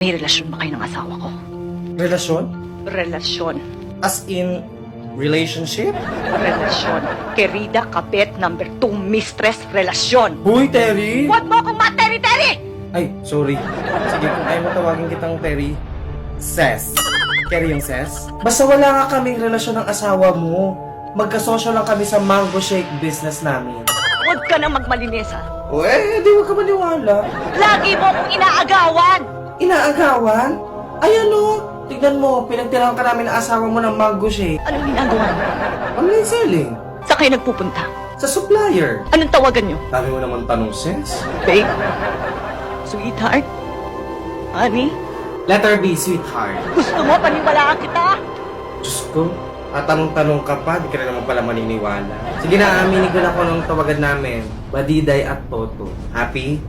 May relasyon ba kayo ng asawa ko? Relasyon? Relasyon. As in, relationship? Relasyon. Querida Kapet number 2 mistress relasyon. Huy, Terry! Huwag mo akong materi-teri! Ay, sorry. Sige, kung ayaw mo tawagin kitang Terry, Ses. Terry yung Ses? Basta wala nga kaming relasyon ng asawa mo. Magkasosyo lang kami sa mango shake business namin. Huwag ka nang magmalinis ha. O di wag ka maniwala. Lagi mo akong inaagawan! Inaagawan? Ayan o, tignan mo, pinagtirahan ka namin ng asawa mo ng mango shake. Anong ginagawa mo? Online selling. Saan kayo nagpupunta? Sa supplier. Anong tawagan nyo? Dami mo naman tanong, Ses. Babe? Sweetheart? Honey? Letter B, sweetheart. Gusto mo paniwalaan kita? Diyos ko, tanong-tanong ka pa, di ka na naman pala maniniwala. Sige na, aminin ko na kung anong tawagan namin. Badiday at Toto. Happy?